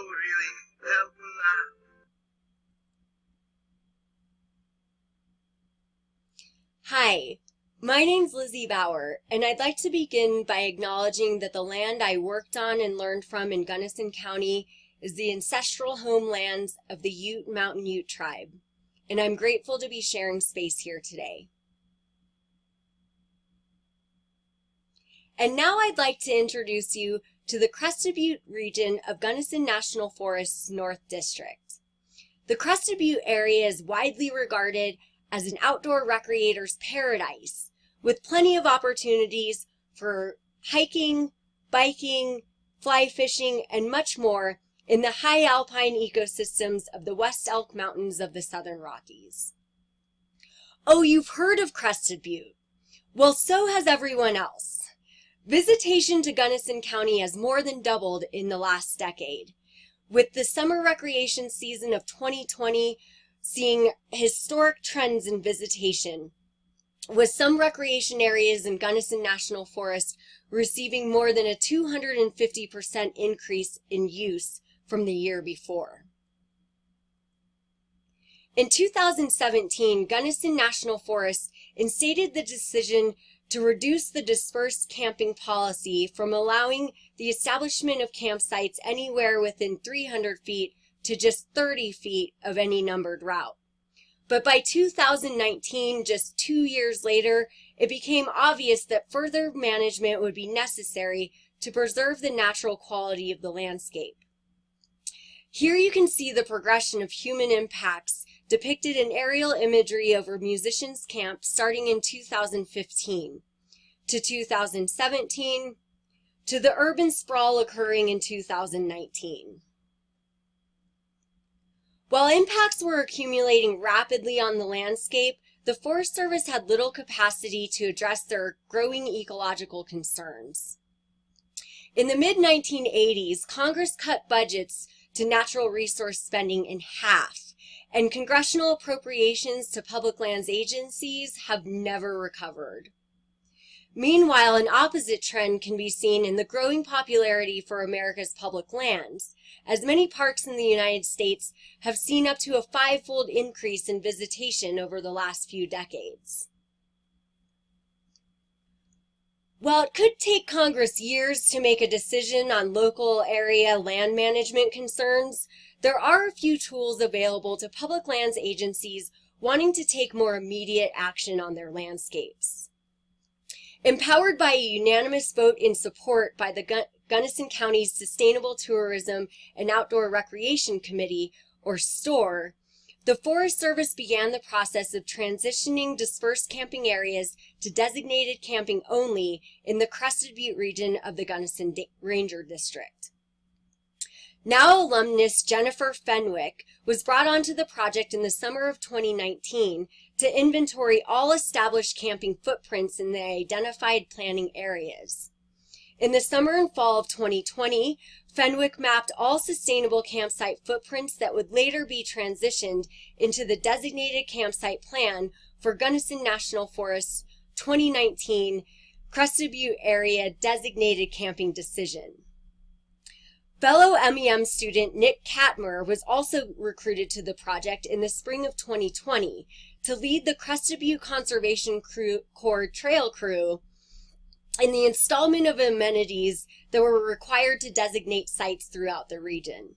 really helpful now. Hi, my name's Lizzie Bauer, and I'd like to begin by acknowledging that the land I worked on and learned from in Gunnison County is the ancestral homelands of the Ute Mountain Ute tribe, and I'm grateful to be sharing space here today. And now I'd like to introduce you to the Crested Butte region of Gunnison National Forest's North District. The Crested Butte area is widely regarded as an outdoor recreator's paradise, with plenty of opportunities for hiking, biking, fly fishing, and much more in the high alpine ecosystems of the West Elk Mountains of the Southern Rockies. Oh, you've heard of Crested Butte. Well, so has everyone else. Visitation to Gunnison County has more than doubled in the last decade, with the summer recreation season of 2020 seeing historic trends in visitation, with some recreation areas in Gunnison National Forest receiving more than a 250% increase in use from the year before. In 2017, Gunnison National Forest instated the decision to reduce the dispersed camping policy from allowing the establishment of campsites anywhere within 300 feet to just 30 feet of any numbered route. But by 2019, just 2 years later, it became obvious that further management would be necessary to preserve the natural quality of the landscape. Here you can see the progression of human impacts depicted in aerial imagery over Musicians Camp starting in 2015, to 2017, to the urban sprawl occurring in 2019. While impacts were accumulating rapidly on the landscape, the Forest Service had little capacity to address their growing ecological concerns. In the mid-1980s, Congress cut budgets to natural resource spending in half, and congressional appropriations to public lands agencies have never recovered. Meanwhile, an opposite trend can be seen in the growing popularity for America's public lands, as many parks in the United States have seen up to a 5-fold increase in visitation over the last few decades. While it could take Congress years to make a decision on local area land management concerns, there are a few tools available to public lands agencies wanting to take more immediate action on their landscapes. Empowered by a unanimous vote in support by the Gunnison County's Sustainable Tourism and Outdoor Recreation Committee, or STORE, the Forest Service began the process of transitioning dispersed camping areas to designated camping only in the Crested Butte region of the Gunnison Ranger District. Now alumnus Jennifer Fenwick was brought onto the project in the summer of 2019 to inventory all established camping footprints in the identified planning areas. In the summer and fall of 2020, Fenwick mapped all sustainable campsite footprints that would later be transitioned into the designated campsite plan for Gunnison National Forest's 2019 Crested Butte Area Designated Camping Decision. Fellow MEM student Nick Katmer was also recruited to the project in the spring of 2020 to lead the Crested Butte Conservation Corps trail crew in the installment of amenities that were required to designate sites throughout the region.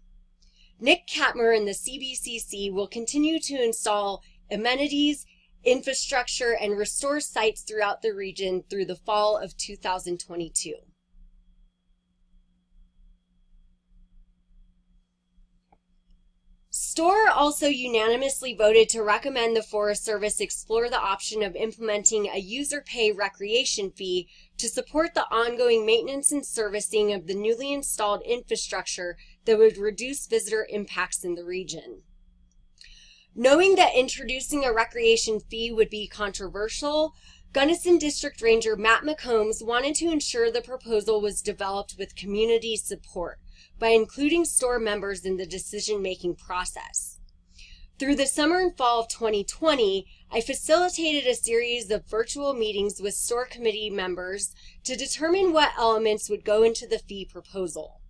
Nick Katmer and the CBCC will continue to install amenities, infrastructure, and restore sites throughout the region through the fall of 2022. STORE also unanimously voted to recommend the Forest Service explore the option of implementing a user pay recreation fee to support the ongoing maintenance and servicing of the newly installed infrastructure that would reduce visitor impacts in the region. Knowing that introducing a recreation fee would be controversial, Gunnison District Ranger Matt McCombs wanted to ensure the proposal was developed with community support by including STORE members in the decision-making process. Through the summer and fall of 2020, I facilitated a series of virtual meetings with STORE committee members to determine what elements would go into the fee proposal.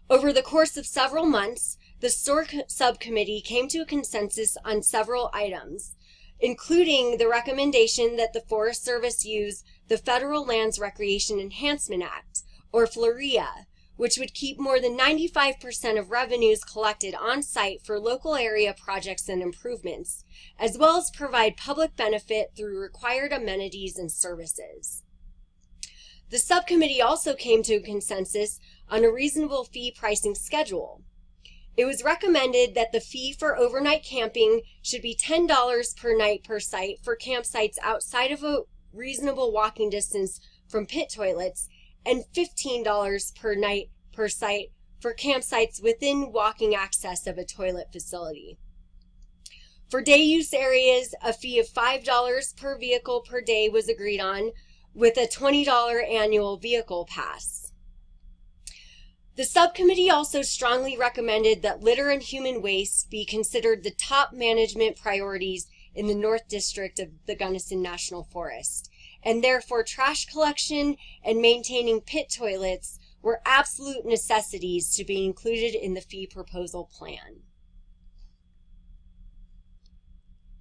Over the course of several months, the STORE subcommittee came to a consensus on several items, including the recommendation that the Forest Service use the Federal Lands Recreation Enhancement Act, or FLREA, which would keep more than 95% of revenues collected on site for local area projects and improvements, as well as provide public benefit through required amenities and services. The subcommittee also came to a consensus on a reasonable fee pricing schedule. It was recommended that the fee for overnight camping should be $10 per night per site for campsites outside of a reasonable walking distance from pit toilets, and $15 per night per site for campsites within walking access of a toilet facility. For day use areas, a fee of $5 per vehicle per day was agreed on, with a $20 annual vehicle pass. The subcommittee also strongly recommended that litter and human waste be considered the top management priorities in the North District of the Gunnison National Forest, and therefore trash collection and maintaining pit toilets were absolute necessities to be included in the fee proposal plan.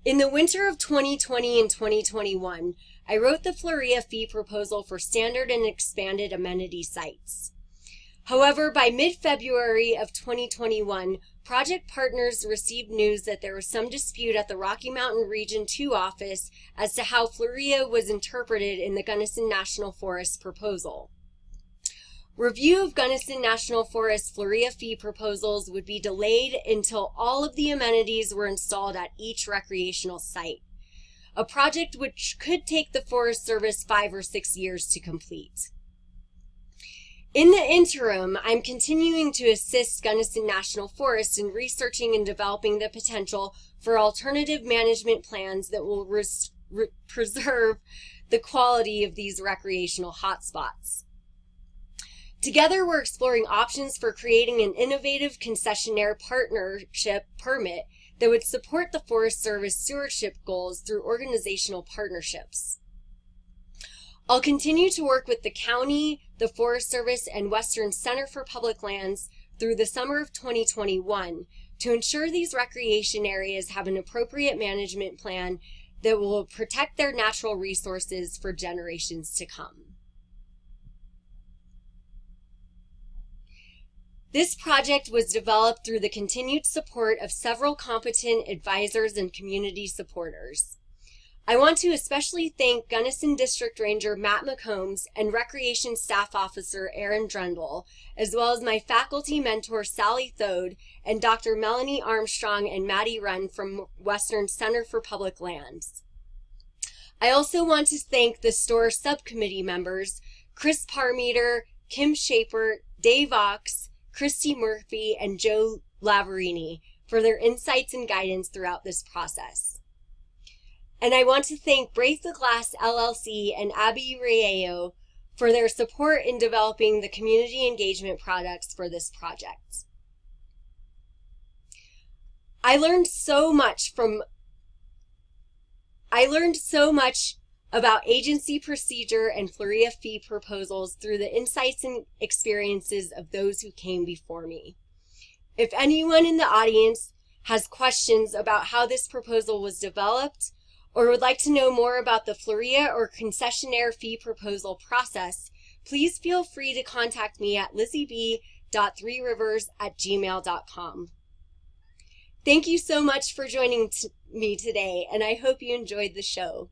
In the winter of 2020 and 2021, I wrote the FLREA fee proposal for standard and expanded amenity sites. However, by mid-February of 2021, project partners received news that there was some dispute at the Rocky Mountain Region 2 office as to how FLREA was interpreted in the Gunnison National Forest proposal. Review of Gunnison National Forest FLREA fee proposals would be delayed until all of the amenities were installed at each recreational site, a project which could take the Forest Service 5 or 6 years to complete. In the interim, I'm continuing to assist Gunnison National Forest in researching and developing the potential for alternative management plans that will preserve the quality of these recreational hotspots. Together, we're exploring options for creating an innovative concessionaire partnership permit that would support the Forest Service stewardship goals through organizational partnerships. I'll continue to work with the county, the Forest Service, and Western Center for Public Lands through the summer of 2021 to ensure these recreation areas have an appropriate management plan that will protect their natural resources for generations to come. This project was developed through the continued support of several competent advisors and community supporters. I want to especially thank Gunnison District Ranger Matt McCombs and Recreation Staff Officer Aaron Drendel, as well as my faculty mentor Sally Thode and Dr. Melanie Armstrong and Maddie Runn from Western Center for Public Lands. I also want to thank the STORE subcommittee members, Chris Parmeter, Kim Shapert, Dave Ox, Christy Murphy, and Joe Lavarini for their insights and guidance throughout this process. And I want to thank Break the Glass LLC and Abby Rieo for their support in developing the community engagement products for this project. I learned so much about agency procedure and FLREA fee proposals through the insights and experiences of those who came before me. If anyone in the audience has questions about how this proposal was developed or would like to know more about the FLREA or concessionaire fee proposal process, please feel free to contact me at lizzyb.threerivers@gmail.com. Thank you so much for joining me today, and I hope you enjoyed the show.